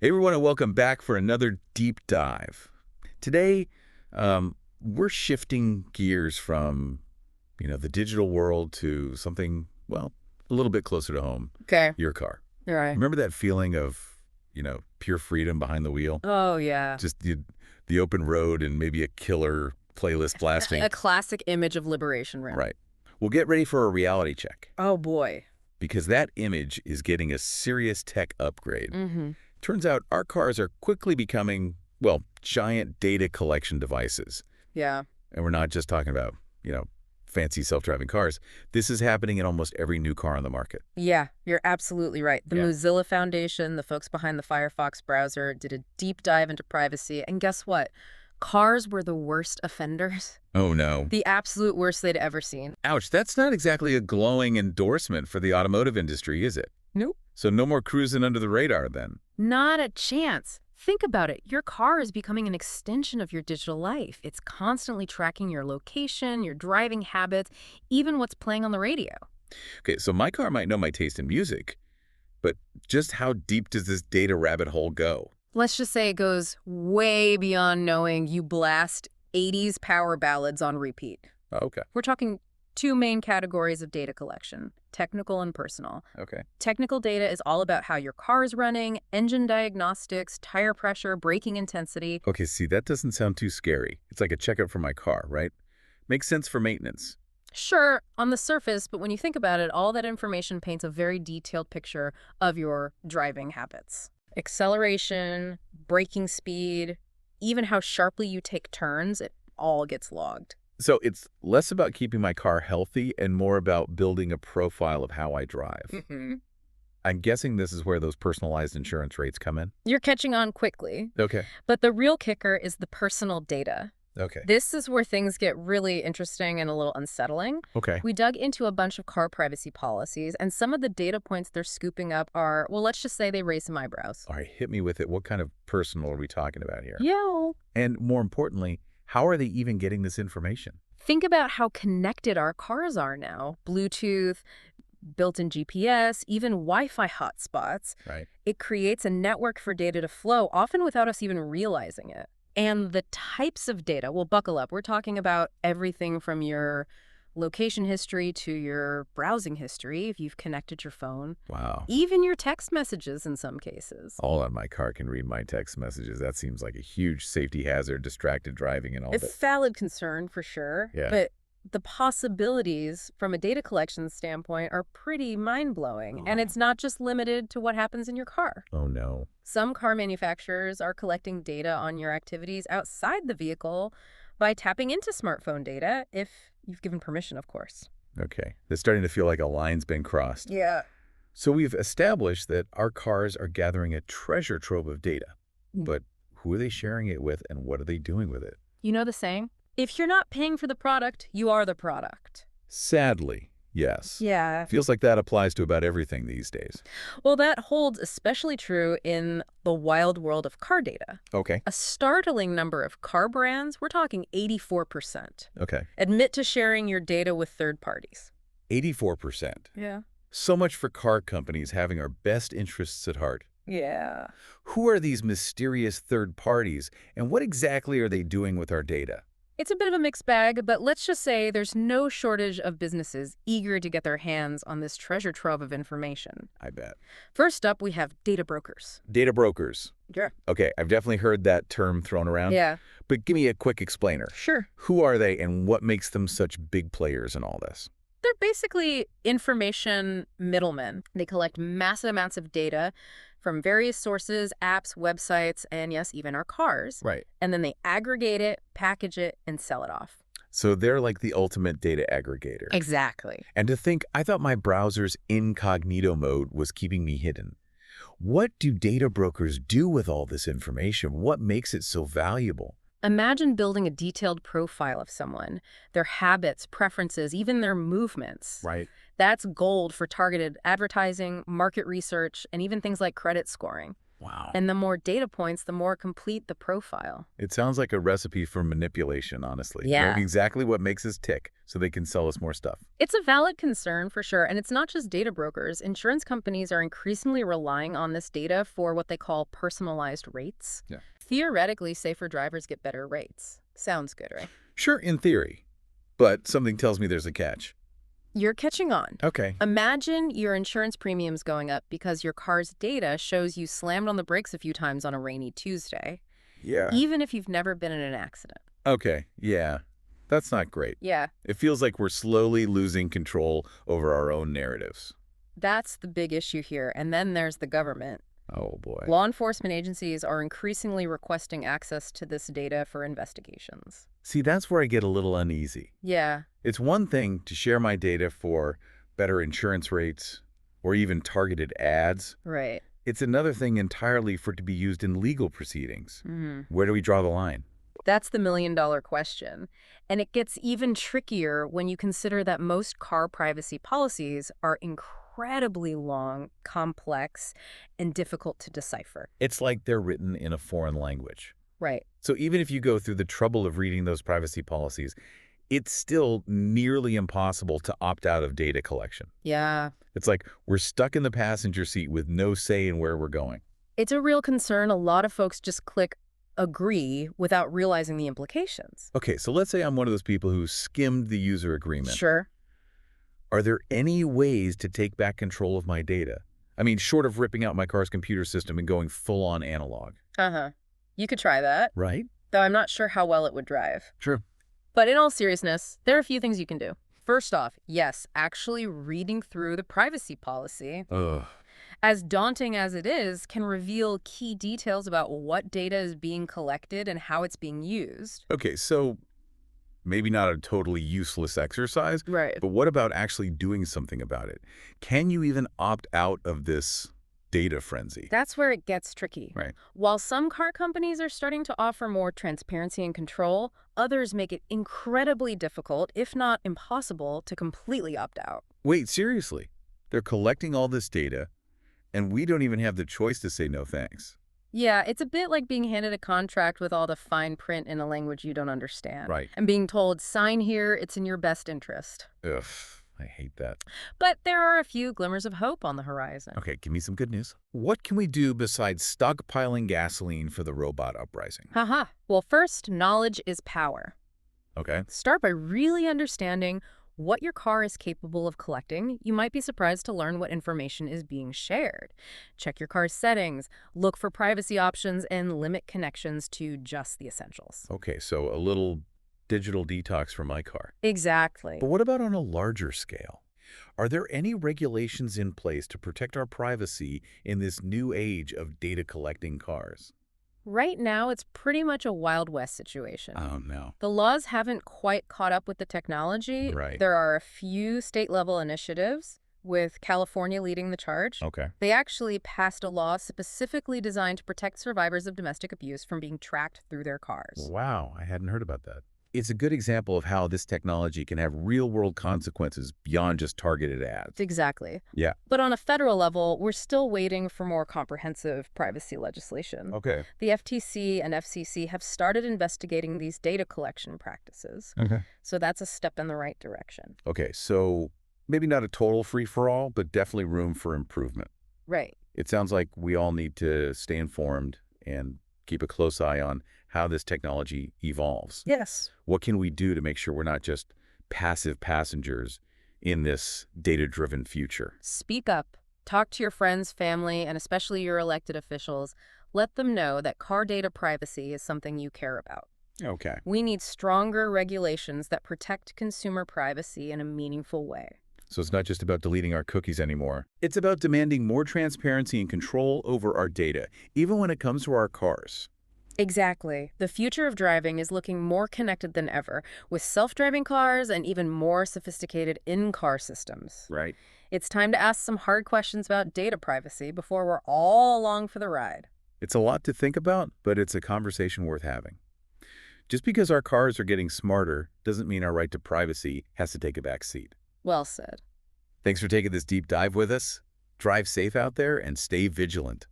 Hey everyone, and welcome back for another deep dive. Today, we're shifting gears from, the digital world to something, well, a little bit closer to home, Okay. your car. All right. Remember that feeling of, pure freedom behind the wheel? Oh, yeah. Just the open road and maybe a killer playlist blasting? A classic image of liberation, right? Right. Well, get ready for a reality check, Oh, boy. because that image is getting a serious tech upgrade. Mm-hmm. Turns out our cars are quickly becoming, well, giant data collection devices. Yeah. And we're not just talking about, fancy self-driving cars. This is happening in almost every new car on the market. Yeah, you're absolutely right. The Yeah. Mozilla Foundation, the folks behind the Firefox browser, did a deep dive into privacy. And guess what? Cars were the worst offenders. Oh, no. The absolute worst they'd ever seen. Ouch, that's not exactly a glowing endorsement for the automotive industry, is it? Nope. So no more cruising under the radar then. Not a chance. Think about it. Your car is becoming an extension of your digital life. It's constantly tracking your location, your driving habits, even what's playing on the radio. Okay, so my car might know my taste in music, but just how deep does this data rabbit hole go? Let's just say it goes way beyond knowing you blast 80s power ballads on repeat. Oh, okay, We're talking two main categories of data collection, technical and personal. okay. Technical data is all about how your car is running, engine diagnostics, tire pressure, braking intensity. Okay, see, that doesn't sound too scary. It's like a checkup for my car, right? Makes sense for maintenance. Sure, on the surface, but when you think about it, all that information paints a very detailed picture of your driving habits. Acceleration, braking speed, even how sharply you take turns, it all gets logged. So it's less about keeping my car healthy and more about building a profile of how I drive. Mm-hmm. I'm guessing this is where those personalized insurance rates come in. You're catching on quickly, Okay. but the real kicker is the personal data. Okay. This is where things get really interesting and a little unsettling. Okay. We dug into a bunch of car privacy policies, and some of the data points they're scooping up are, well, let's just say they raise some eyebrows. All right, hit me with it. What kind of personal are we talking about here? Yeah. And more importantly, how are they even getting this information? Think about how connected our cars are now. Bluetooth, built-in GPS, even Wi-Fi hotspots. Right. It creates a network for data to flow, often without us even realizing it. And the types of data, well, buckle up. We're talking about everything from your location history to your browsing history, if you've connected your phone, Wow. even your text messages in some cases. All on my car can read my text messages. That seems like a huge safety hazard, distracted driving and all A that. valid concern for sure, Yeah. but the possibilities from a data collection standpoint are pretty mind-blowing, and it's not just limited to what happens in your car. Oh, no. Some car manufacturers are collecting data on your activities outside the vehicle by tapping into smartphone data, if you've given permission, of course. Okay. It's starting to feel like a line's been crossed. Yeah. So we've established that our cars are gathering a treasure trove of data. But who are they sharing it with and what are they doing with it? You know the saying? If you're not paying for the product, you are the product. Sadly, yes. Yeah. Feels like that applies to about everything these days. Well, that holds especially true in the wild world of car data. Okay. A startling number of car brands, we're talking 84%, Okay. admit to sharing your data with third parties. 84%. Yeah. So much for car companies having our best interests at heart. Yeah. Who are these mysterious third parties and what exactly are they doing with our data? It's a bit of a mixed bag, but let's just say there's no shortage of businesses eager to get their hands on this treasure trove of information. I bet. First up, we have data brokers. Data brokers. Yeah. Okay, I've definitely heard that term thrown around. Yeah. But give me a quick explainer. Sure. Who are they and what makes them such big players in all this? They're basically information middlemen. They collect massive amounts of data from various sources, apps, websites, and yes, even our cars. Right. And then they aggregate it, package it, and sell it off. So they're like the ultimate data aggregator. Exactly. And to think, I thought my browser's incognito mode was keeping me hidden. What do data brokers do with all this information? What makes it so valuable? Imagine building a detailed profile of someone, their habits, preferences, even their movements. Right. That's gold for targeted advertising, market research, and even things like credit scoring. Wow. And the more data points, the more complete the profile. It sounds like a recipe for manipulation, honestly. Knowing Yeah. exactly what makes us tick so they can sell us more stuff. It's a valid concern for sure, and it's not just data brokers. Insurance companies are increasingly relying on this data for what they call personalized rates. Yeah. Theoretically, safer drivers get better rates. Sounds good, right? Sure, in theory, but something tells me there's a catch. You're catching on. Okay. Imagine your insurance premiums going up because your car's data shows you slammed on the brakes a few times on a rainy Tuesday, Yeah. even if you've never been in an accident. Okay, yeah. That's not great. Yeah, It feels like we're slowly losing control over our own narratives. that's the big issue here. And then there's the government. Oh, boy. Law enforcement agencies are increasingly requesting access to this data for investigations. See, that's where I get a little uneasy. Yeah, It's one thing to share my data for better insurance rates or even targeted ads. right. It's another thing entirely for it to be used in legal proceedings. Mhm. Where do we draw the line? That's the million-dollar question. And it gets even trickier when you consider that most car privacy policies are incredibly long, complex, and difficult to decipher. It's like they're written in a foreign language. Right. So even if you go through the trouble of reading those privacy policies, it's still nearly impossible to opt out of data collection. Yeah. It's like we're stuck in the passenger seat with no say in where we're going. It's a real concern. A lot of folks just click agree without realizing the implications. Okay, so let's say I'm one of those people who skimmed the user agreement. Sure. Are there any ways to take back control of my data? I mean, short of ripping out my car's computer system and going full-on analog. Uh-huh. You could try that, Right? though I'm not sure how well it would drive. Sure. But in all seriousness, there are a few things you can do. First off, yes, actually reading through the privacy policy, Ugh. as daunting as it is, can reveal key details about what data is being collected and how it's being used. Okay, so maybe not a totally useless exercise, Right. but what about actually doing something about it? Can you even opt out of this data frenzy? That's where it gets tricky. Right. While some car companies are starting to offer more transparency and control, others make it incredibly difficult, if not impossible, to completely opt out. Wait, seriously? They're collecting all this data, and we don't even have the choice to say no thanks. Yeah, it's a bit like being handed a contract with all the fine print in a language you don't understand. Right. And being told, sign here, it's in your best interest. Ugh, I hate that. But there are a few glimmers of hope on the horizon. Okay, give me some good news. What can we do besides stockpiling gasoline for the robot uprising? Haha. Well, first, knowledge is power. Okay. Start by really understanding what your car is capable of collecting. You might be surprised to learn what information is being shared. Check your car's settings, look for privacy options, and limit connections to just the essentials. Okay, so a little digital detox for my car. Exactly. But what about on a larger scale? Are there any regulations in place to protect our privacy in this new age of data collecting cars? Right now, it's pretty much a Wild West situation. Oh, no. The laws haven't quite caught up with the technology. Right. There are a few state-level initiatives, with California leading the charge. Okay. They actually passed a law specifically designed to protect survivors of domestic abuse from being tracked through their cars. Wow, I hadn't heard about that. It's a good example of how this technology can have real-world consequences beyond just targeted ads. Exactly. Yeah. But on a federal level, we're still waiting for more comprehensive privacy legislation. Okay. The FTC and FCC have started investigating these data collection practices. Okay. So that's a step in the right direction. Okay, so maybe not a total free-for-all, but definitely room for improvement. Right. It sounds like we all need to stay informed and keep a close eye on how this technology evolves. Yes. What can we do to make sure we're not just passive passengers in this data-driven future? Speak up. Talk to your friends, family, and especially your elected officials. Let them know that car data privacy is something you care about. Okay. We need stronger regulations that protect consumer privacy in a meaningful way. So it's not just about deleting our cookies anymore. It's about demanding more transparency and control over our data, even when it comes to our cars. Exactly. The future of driving is looking more connected than ever, with self-driving cars and even more sophisticated in-car systems. Right. It's time to ask some hard questions about data privacy before we're all along for the ride. It's a lot to think about, but it's a conversation worth having. Just because our cars are getting smarter doesn't mean our right to privacy has to take a back seat. Well said. Thanks for taking this deep dive with us. Drive safe out there and stay vigilant.